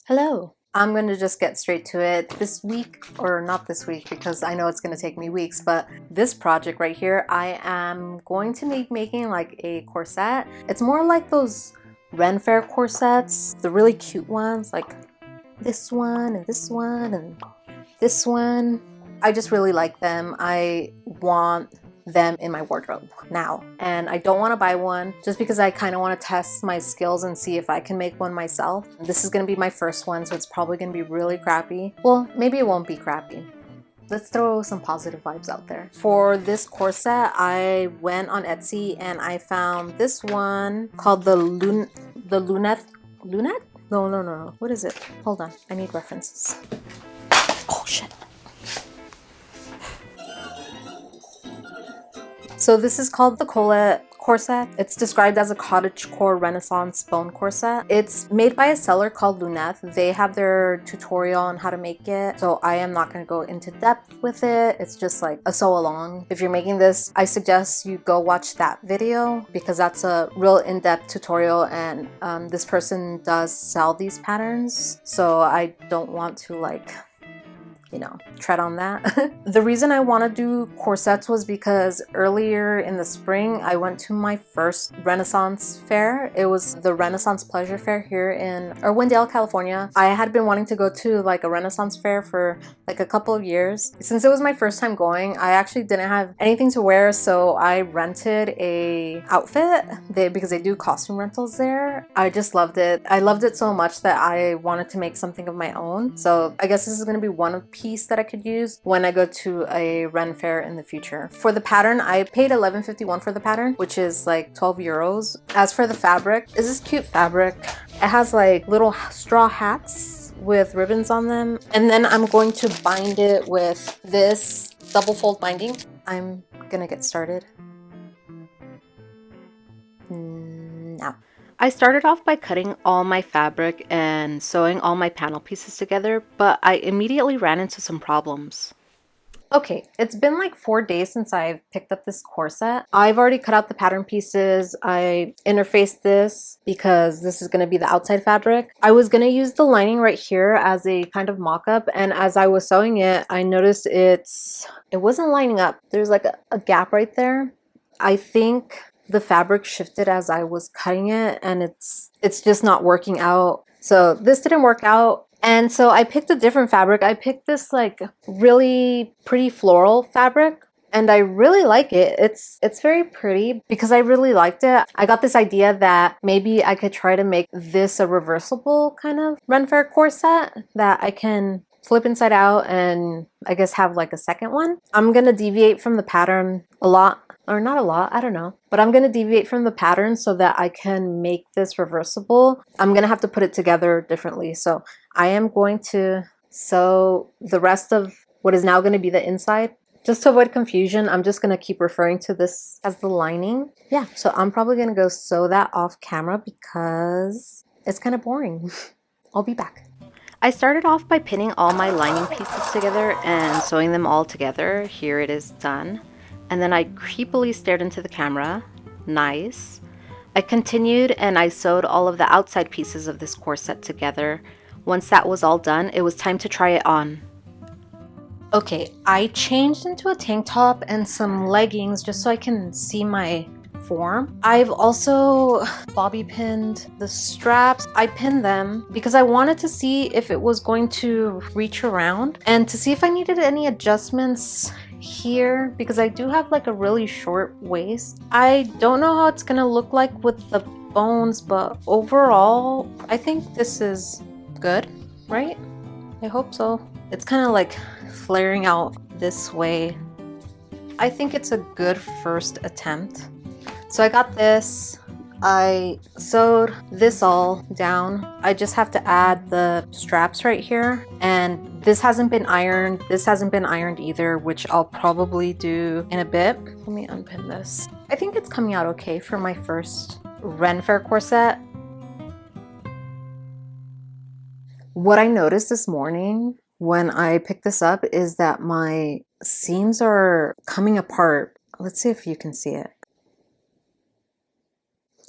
Hello. I'm going to just get straight to it this week, or not this week because I know it's going to take me weeks, but this project right here, I am going to be making like a corset. It's more like those RenFaire corsets, the really cute ones, like this one and this one and this one. I just really like them. I want them in my wardrobe now, and I don't want to buy one just because I kind of want to test my skills and see if I can make one myself. This is going to be my first one, so it's probably going to be really crappy. Well, maybe it won't be crappy. Let's throw some positive vibes out there. For this corset, I went on Etsy and I found this one called the Lunneth. Lunneth? No. What is it? Hold on. I need references. Oh shit. So this is called the Colette Corset. It's described as a cottagecore Renaissance bone corset. It's made by a seller called Lunneth. They have their tutorial on how to make it, so I am not going to go into depth with it. It's just like a sew along. If you're making this, I suggest you go watch that video because that's a real in-depth tutorial, and this person does sell these patterns, so I don't want to tread on that. The reason I want to do corsets was because earlier in the spring I went to my first Renaissance fair. It was the Renaissance Pleasure Fair here in Irwindale, California. I had been wanting to go to like a Renaissance fair for like a couple of years. Since it was my first time going, I actually didn't have anything to wear, so I rented a outfit because they do costume rentals there. I just loved it. I loved it so much that I wanted to make something of my own. So I guess this is going to be one piece that I could use when I go to a Ren fair in the future. For the pattern, I paid $11.51 for the pattern, which is like 12 euros. As for the fabric, this is cute fabric. It has like little straw hats with ribbons on them. And then I'm going to bind it with this double fold binding. I'm gonna get started now. I started off by cutting all my fabric and sewing all my panel pieces together, but I immediately ran into some problems. Okay, it's been like 4 days since I've picked up this corset. I've already cut out the pattern pieces. I interfaced this because this is going to be the outside fabric. I was going to use the lining right here as a kind of mock-up, and as I was sewing it, I noticed it wasn't lining up. There's like a gap right there. I think the fabric shifted as I was cutting it, and it's just not working out. So this didn't work out, and so I picked a different fabric. I picked this like really pretty floral fabric, and I really like it. It's very pretty because I really liked it. I got this idea that maybe I could try to make this a reversible kind of RenFaire corset that I can flip inside out and I guess have like a second one. I'm gonna deviate from the pattern a lot, or not a lot, I don't know. But I'm gonna deviate from the pattern so that I can make this reversible. I'm gonna have to put it together differently. So I am going to sew the rest of what is now gonna be the inside. Just to avoid confusion, I'm just gonna keep referring to this as the lining. Yeah, so I'm probably gonna go sew that off camera because it's kind of boring. I'll be back. I started off by pinning all my lining pieces together and sewing them all together. Here it is done. And then I creepily stared into the camera. Nice. I continued and I sewed all of the outside pieces of this corset together. Once that was all done, it was time to try it on. Okay, I changed into a tank top and some leggings just so I can see my form. I've also bobby pinned the straps. I pinned them because I wanted to see if it was going to reach around and to see if I needed any adjustments here because I do have like a really short waist. I don't know how it's gonna look like with the bones, but overall I think this is good, right? I hope so. It's kind of like flaring out this way. I think it's a good first attempt. So I got this. I sewed this all down. I just have to add the straps right here, and this hasn't been ironed. This hasn't been ironed either, which I'll probably do in a bit. Let me unpin this. I think it's coming out okay for my first RenFaire corset. What I noticed this morning when I picked this up is that my seams are coming apart. Let's see if you can see it.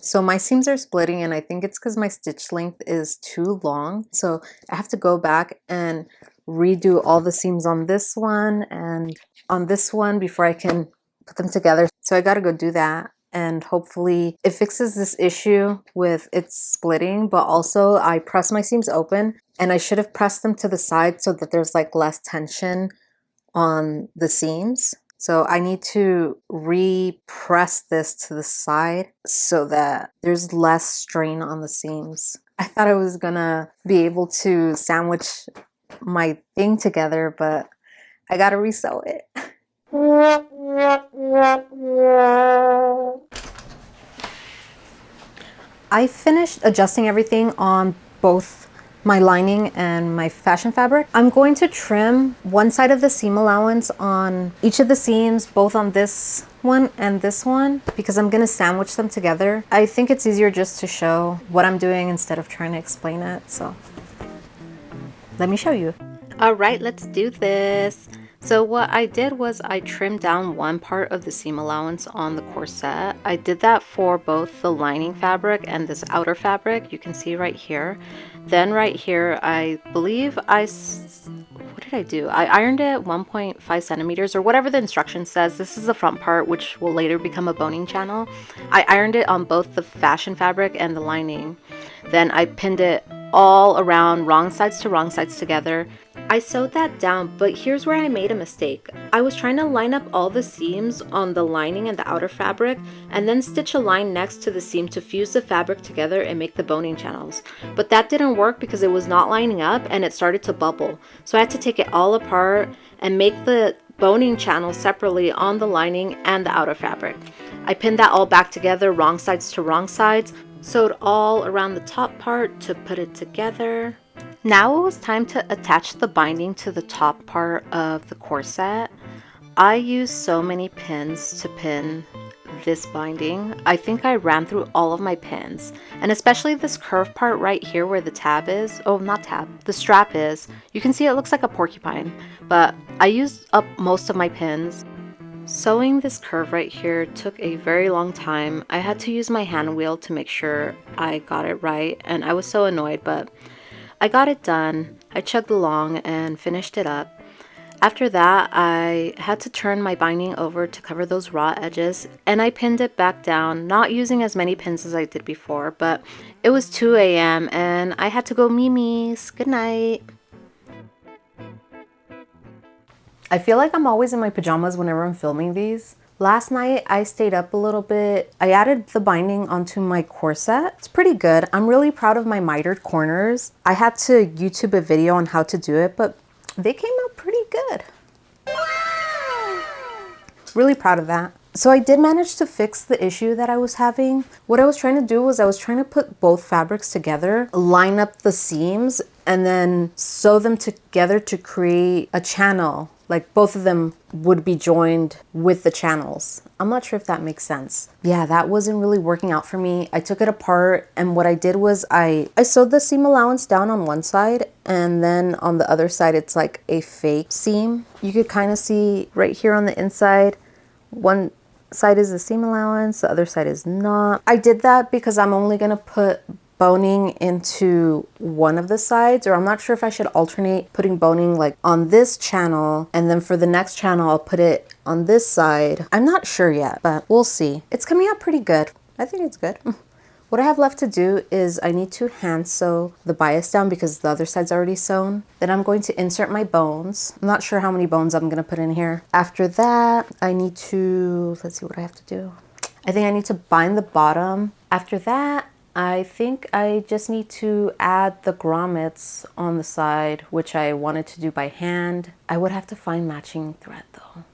So my seams are splitting, and I think it's because my stitch length is too long. So I have to go back and redo all the seams on this one and on this one before I can put them together. So I got to go do that. And hopefully it fixes this issue with it splitting, but also I press my seams open, and I should have pressed them to the side so that there's like less tension on the seams. So I need to repress this to the side so that there's less strain on the seams. I thought I was gonna be able to sandwich my thing together, but I gotta resew it. I finished adjusting everything on both my lining and my fashion fabric. I'm going to trim one side of the seam allowance on each of the seams, both on this one and this one, because I'm gonna sandwich them together. I think it's easier just to show what I'm doing instead of trying to explain it. So let me show you. All right, let's do this. So what I did was I trimmed down one part of the seam allowance on the corset. I did that for both the lining fabric and this outer fabric. You can see right here. Then right here, I believe what did I do? I ironed it 1.5 centimeters or whatever the instruction says. This is the front part, which will later become a boning channel. I ironed it on both the fashion fabric and the lining. Then I pinned it all around, wrong sides to wrong sides together. I sewed that down, but here's where I made a mistake. I was trying to line up all the seams on the lining and the outer fabric, and then stitch a line next to the seam to fuse the fabric together and make the boning channels. But that didn't work because it was not lining up and it started to bubble. So I had to take it all apart and make the boning channels separately on the lining and the outer fabric. I pinned that all back together, wrong sides to wrong sides, sewed all around the top part to put it together. Now it was time to attach the binding to the top part of the corset. I used so many pins to pin this binding. I think I ran through all of my pins, and especially this curved part right here where the tab is. Oh, not tab, the strap is. You can see it looks like a porcupine, but I used up most of my pins. Sewing this curve right here took a very long time. I had to use my hand wheel to make sure I got it right, and I was so annoyed, but I got it done. I chugged along and finished it up. After that, I had to turn my binding over to cover those raw edges, and I pinned it back down, not using as many pins as I did before, but it was 2 a.m. and I had to go memes. Good night. I feel like I'm always in my pajamas whenever I'm filming these. Last night, I stayed up a little bit. I added the binding onto my corset. It's pretty good. I'm really proud of my mitered corners. I had to YouTube a video on how to do it, but they came out pretty good. Wow. Really proud of that. So I did manage to fix the issue that I was having. What I was trying to do was I was trying to put both fabrics together, line up the seams, and then sew them together to create a channel. Like both of them would be joined with the channels. I'm not sure if that makes sense. Yeah, that wasn't really working out for me. I took it apart, and what I did was I sewed the seam allowance down on one side, and then on the other side it's like a fake seam. You could kind of see right here on the inside, one side is the seam allowance, the other side is not. I did that because I'm only gonna put boning into one of the sides, or I'm not sure if I should alternate putting boning like on this channel, and then for the next channel I'll put it on this side. I'm not sure yet, but we'll see. It's coming out pretty good. I think it's good. What I have left to do is I need to hand sew the bias down because the other side's already sewn. Then I'm going to insert my bones. I'm not sure how many bones I'm gonna put in here. After that, I need to, let's see what I have to do. I think I need to bind the bottom. After that, I think I just need to add the grommets on the side, which I wanted to do by hand. I would have to find matching thread though.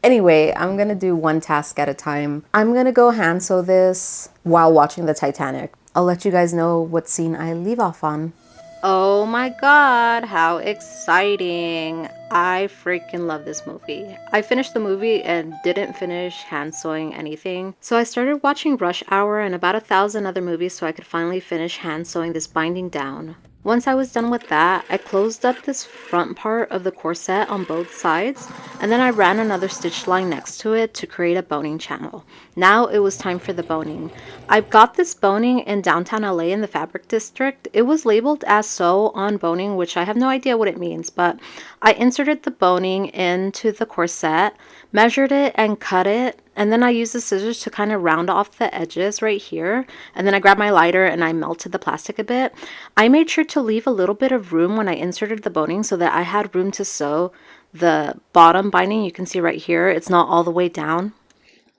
Anyway, I'm gonna do one task at a time. I'm gonna go hand sew this while watching the Titanic. I'll let you guys know what scene I leave off on. Oh my god, how exciting. I freaking love this movie. I finished the movie and didn't finish hand sewing anything. So I started watching Rush Hour and about 1,000 other movies so I could finally finish hand sewing this binding down. Once I was done with that, I closed up this front part of the corset on both sides, and then I ran another stitch line next to it to create a boning channel. Now it was time for the boning. I got this boning in downtown LA in the fabric district. It was labeled as sew on boning, which I have no idea what it means, but I inserted the boning into the corset, measured it and cut it, and then I used the scissors to kind of round off the edges right here, and then I grabbed my lighter and I melted the plastic a bit. I made sure to leave a little bit of room when I inserted the boning so that I had room to sew the bottom binding. You can see right here, it's not all the way down.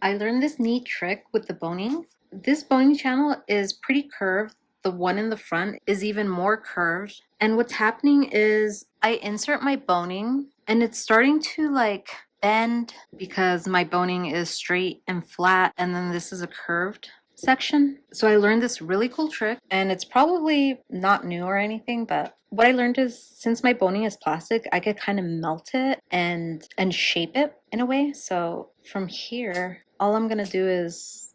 I learned this neat trick with the boning. This boning channel is pretty curved. The one in the front is even more curved. And what's happening is I insert my boning and it's starting to like bend because my boning is straight and flat, and then this is a curved section. So I learned this really cool trick, and it's probably not new or anything, but what I learned is since my boning is plastic, I could kind of melt it and shape it in a way. So from here, all I'm gonna do is,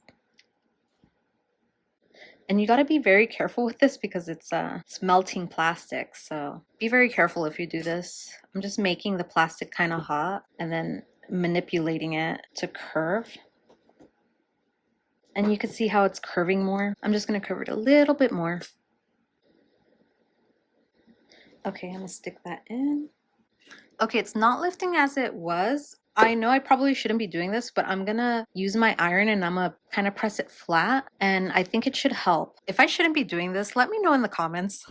and you got to be very careful with this because it's melting plastic, so be very careful if you do this. I'm just making the plastic kind of hot and then manipulating it to curve. And you can see how it's curving more. I'm just going to curve it a little bit more. Okay, I'm going to stick that in. Okay, it's not lifting as it was. I know I probably shouldn't be doing this, but I'm gonna use my iron and I'm gonna kind of press it flat, and I think it should help. If I shouldn't be doing this, let me know in the comments.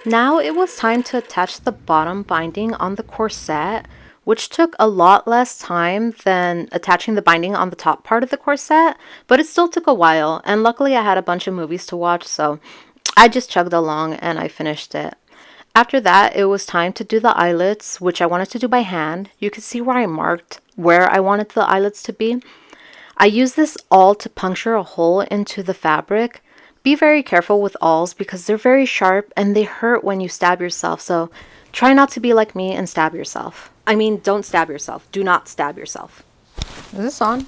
Now it was time to attach the bottom binding on the corset, which took a lot less time than attaching the binding on the top part of the corset, but it still took a while, and luckily I had a bunch of movies to watch, so I just chugged along and I finished it. After that, it was time to do the eyelets, which I wanted to do by hand. You can see where I marked where I wanted the eyelets to be. I used this awl to puncture a hole into the fabric. Be very careful with awls because they're very sharp and they hurt when you stab yourself, so try not to be like me and stab yourself. I mean, don't stab yourself. Do not stab yourself. Is this on?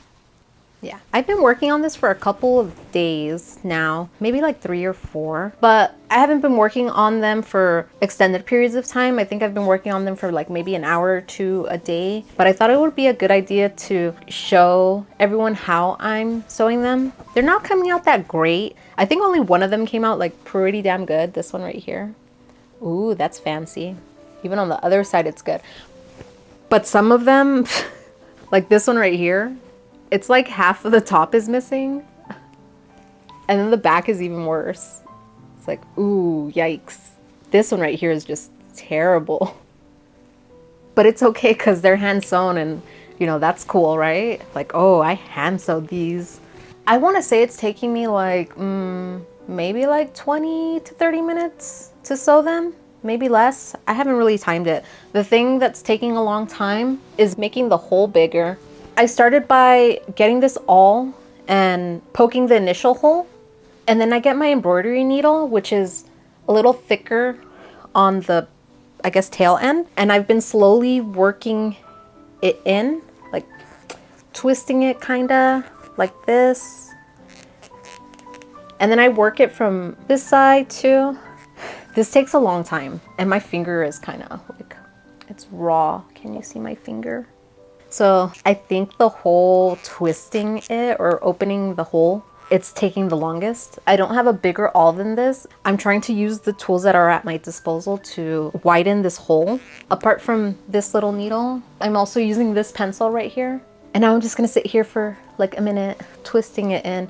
Yeah, I've been working on this for a couple of days now, maybe like 3 or 4, but I haven't been working on them for extended periods of time. I think I've been working on them for like maybe an hour or 2 a day, but I thought it would be a good idea to show everyone how I'm sewing them. They're not coming out that great. I think only one of them came out like pretty damn good, this one right here. Ooh, that's fancy. Even on the other side, it's good. But some of them, like this one right here, it's like half of the top is missing. And then the back is even worse. It's like, ooh, yikes. This one right here is just terrible. But it's okay because they're hand sewn and, you know, that's cool, right? Like, oh, I hand sewed these. I want to say it's taking me like, maybe like 20 to 30 minutes to sew them. Maybe less. I haven't really timed it. The thing that's taking a long time is making the hole bigger. I started by getting this awl and poking the initial hole, and then I get my embroidery needle, which is a little thicker on the, I guess, tail end, and I've been slowly working it in, like twisting it kinda like this, and then I work it from this side too. This takes a long time, and my finger is kind of like, it's raw. Can you see my finger? So I think the whole twisting it or opening the hole, it's taking the longest. I don't have a bigger awl than this. I'm trying to use the tools that are at my disposal to widen this hole. Apart from this little needle, I'm also using this pencil right here. And now I'm just gonna sit here for like a minute, twisting it in.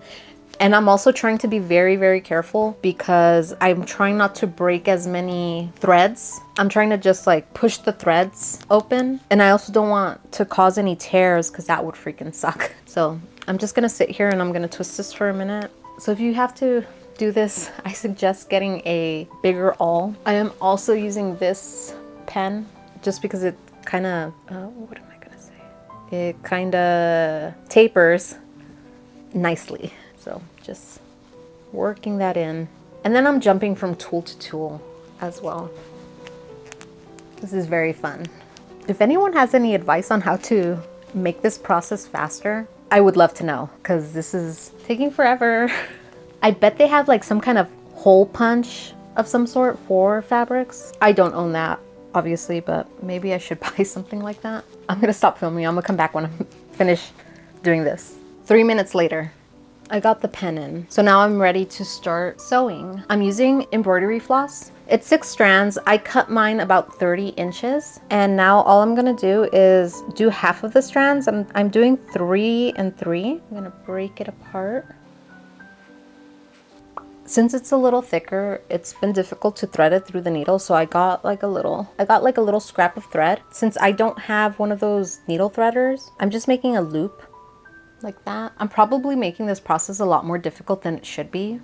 And I'm also trying to be very, very careful because I'm trying not to break as many threads. I'm trying to just like push the threads open. And I also don't want to cause any tears because that would freaking suck. So I'm just gonna sit here and I'm gonna twist this for a minute. So if you have to do this, I suggest getting a bigger awl. I am also using this pen just because it kind of, what am I gonna say? It kind of tapers nicely. So just working that in. And then I'm jumping from tool to tool as well. This is very fun. If anyone has any advice on how to make this process faster, I would love to know because this is taking forever. I bet they have like some kind of hole punch of some sort for fabrics. I don't own that, obviously, but maybe I should buy something like that. I'm gonna stop filming. I'm gonna come back when I'm finished doing this. 3 minutes later, I got the pen in. So now I'm ready to start sewing. I'm using embroidery floss. It's 6 strands. I cut mine about 30 inches. And now all I'm gonna do is do half of the strands. I'm doing 3 and 3. I'm gonna break it apart. Since it's a little thicker, it's been difficult to thread it through the needle, so I got like a little scrap of thread. Since I don't have one of those needle threaders, I'm just making a loop like that. I'm probably making this process a lot more difficult than it should be,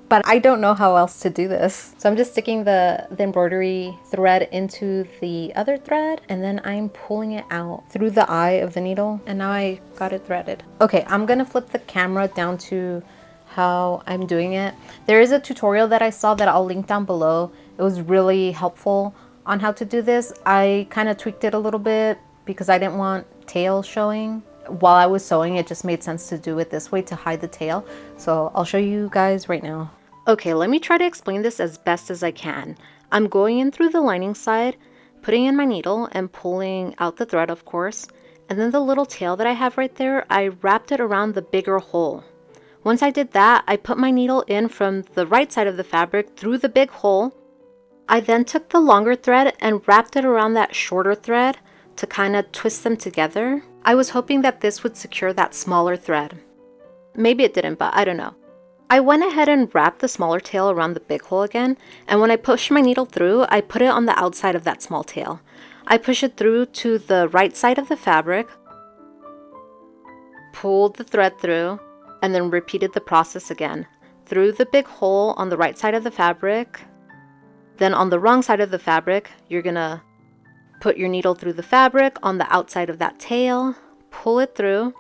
but I don't know how else to do this. So I'm just sticking the embroidery thread into the other thread, and then I'm pulling it out through the eye of the needle, and now I got it threaded. Okay, I'm gonna flip the camera down to how I'm doing it. There is a tutorial that I saw that I'll link down below. It was really helpful on how to do this. I kind of tweaked it a little bit because I didn't want tail showing. While I was sewing, it just made sense to do it this way to hide the tail. So I'll show you guys right now. Okay, let me try to explain this as best as I can. I'm going in through the lining side, putting in my needle and pulling out the thread, of course. And then the little tail that I have right there, I wrapped it around the bigger hole. Once I did that, I put my needle in from the right side of the fabric through the big hole. I then took the longer thread and wrapped it around that shorter thread to kind of twist them together. I was hoping that this would secure that smaller thread. Maybe it didn't, but I don't know. I went ahead and wrapped the smaller tail around the big hole again, and when I pushed my needle through, I put it on the outside of that small tail. I pushed it through to the right side of the fabric, pulled the thread through, and then repeated the process again. Through the big hole on the right side of the fabric, then on the wrong side of the fabric, you're gonna put your needle through the fabric on the outside of that tail, pull it through,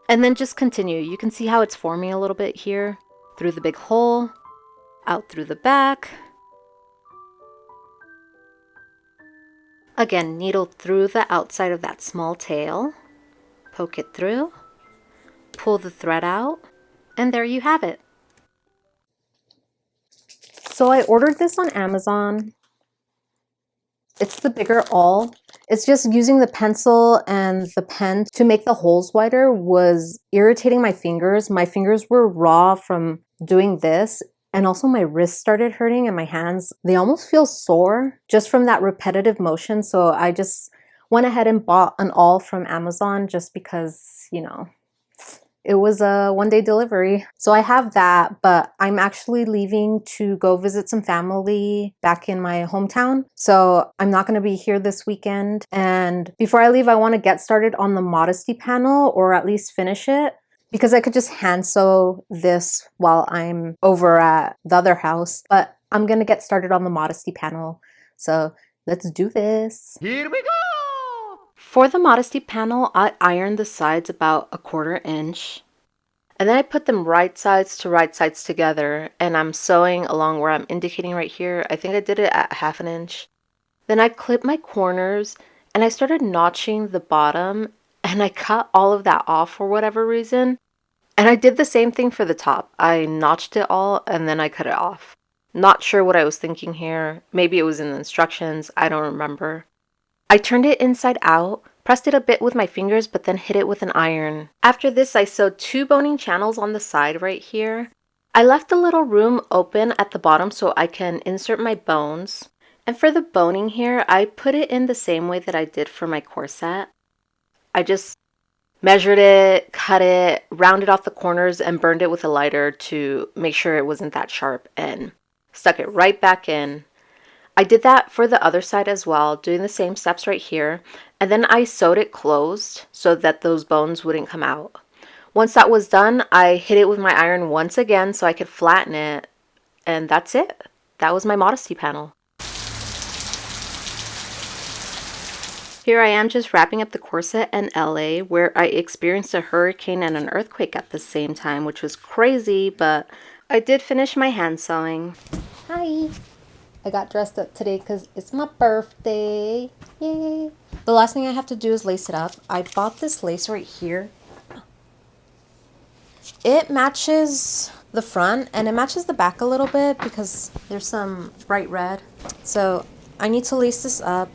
and then just continue. You can see how it's forming a little bit here. Through the big hole, out through the back. Again, needle through the outside of that small tail, poke it through, pull the thread out, and there you have it. So I ordered this on Amazon. It's the bigger awl. It's just using the pencil and the pen to make the holes wider was irritating my fingers. My fingers were raw from doing this, and also my wrists started hurting and my hands, they almost feel sore just from that repetitive motion. So I just went ahead and bought an awl from Amazon just because, you know, it was a one-day delivery. So I have that, but I'm actually leaving to go visit some family back in my hometown. So I'm not going to be here this weekend. And before I leave, I want to get started on the modesty panel, or at least finish it, because I could just hand sew this while I'm over at the other house. But I'm going to get started on the modesty panel. So let's do this. Here we go! For the modesty panel, I ironed the sides about 1/4 inch. And then I put them right sides together, and I'm sewing along where I'm indicating right here. I think I did it at 1/2 inch. Then I clipped my corners and I started notching the bottom, and I cut all of that off for whatever reason. And I did the same thing for the top. I notched it all and then I cut it off. Not sure what I was thinking here. Maybe it was in the instructions. I don't remember. I turned it inside out, pressed it a bit with my fingers, but then hit it with an iron. After this, I sewed 2 boning channels on the side right here. I left a little room open at the bottom so I can insert my bones. And for the boning here, I put it in the same way that I did for my corset. I just measured it, cut it, rounded off the corners, and burned it with a lighter to make sure it wasn't that sharp, and stuck it right back in. I did that for the other side as well, doing the same steps right here, and then I sewed it closed so that those bones wouldn't come out. Once that was done, I hit it with my iron once again so I could flatten it, and that's it. That was my modesty panel. Here I am just wrapping up the corset in LA, where I experienced a hurricane and an earthquake at the same time, which was crazy, but I did finish my hand sewing. Hi! I got dressed up today because it's my birthday. Yay! The last thing I have to do is lace it up. I bought this lace right here. It matches the front and it matches the back a little bit because there's some bright red. So I need to lace this up,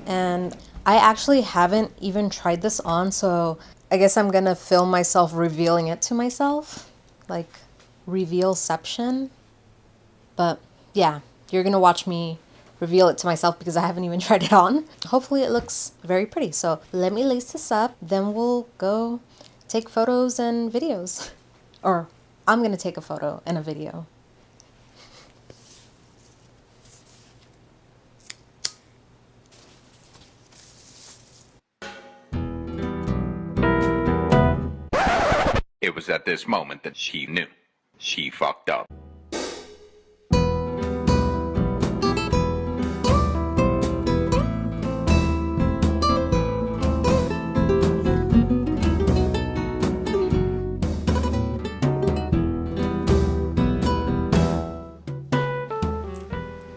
and I actually haven't even tried this on, so I guess I'm gonna film myself revealing it to myself, like revealception. But yeah, you're gonna watch me reveal it to myself because I haven't even tried it on. Hopefully it looks very pretty. So let me lace this up, then we'll go take photos and videos. Or I'm gonna take a photo and a video. It was at this moment that she knew. She fucked up.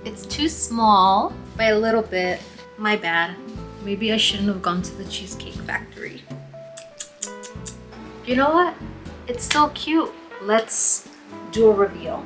It's too small by a little bit. My bad. Maybe I shouldn't have gone to the Cheesecake Factory. You know what? It's still cute. Let's do a reveal.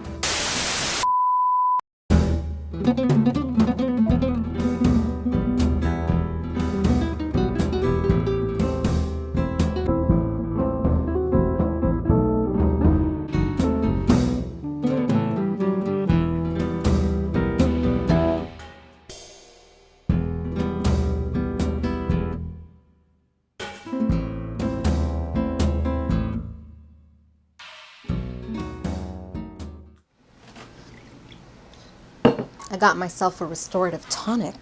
I got myself a restorative tonic.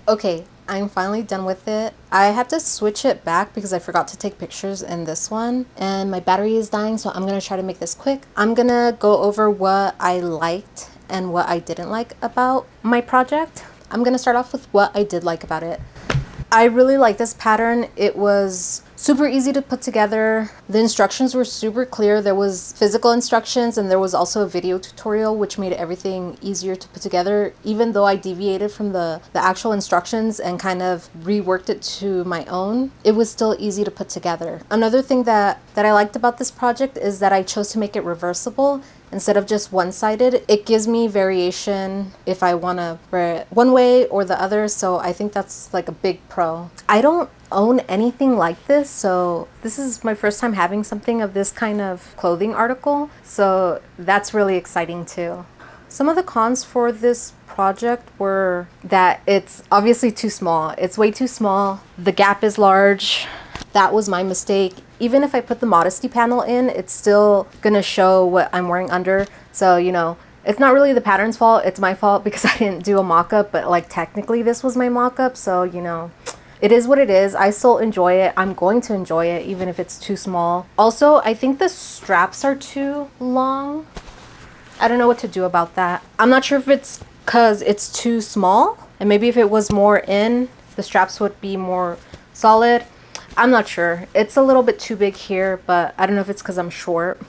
Okay, I'm finally done with it. I had to switch it back because I forgot to take pictures in this one, and my battery is dying, so I'm gonna try to make this quick. I'm gonna go over what I liked and what I didn't like about my project. I'm gonna start off with what I did like about it. I really like this pattern. It was super easy to put together. The instructions were super clear. There was physical instructions and there was also a video tutorial, which made everything easier to put together, even though I deviated from the actual instructions and kind of reworked it to my own. It was still easy to put together. Another thing that I liked about this project is that I chose to make it reversible instead of just one-sided. It gives me variation if I want to wear it one way or the other, so I think that's like a big pro. I don't own anything like this, so this is my first time having something of this kind of clothing article, so that's really exciting too. Some of the cons for this project were that it's obviously too small. It's way too small. The gap is large. That was my mistake. Even if I put the modesty panel in, it's still gonna show what I'm wearing under. So, you know, it's not really the pattern's fault, it's my fault because I didn't do a mock-up, but like technically this was my mock-up, so you know, it is what it is. I still enjoy it. I'm going to enjoy it even if it's too small. Also, I think the straps are too long. I don't know what to do about that. I'm not sure if it's because it's too small, and maybe if it was more in, the straps would be more solid. I'm not sure. It's a little bit too big here, but I don't know if it's because I'm short.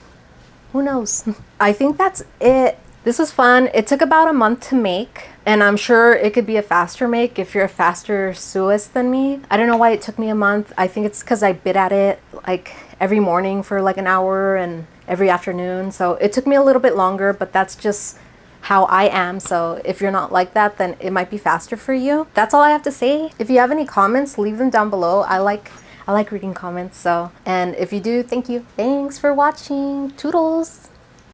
Who knows? I think that's it. This was fun. It took about a month to make, and I'm sure it could be a faster make if you're a faster sewist than me. I don't know why it took me a month. I think it's because I bit at it like every morning for like an hour and every afternoon. So it took me a little bit longer, but that's just how I am. So if you're not like that, then it might be faster for you. That's all I have to say. If you have any comments, leave them down below. I like reading comments, so, and if you do, thank you. Thanks for watching. Toodles.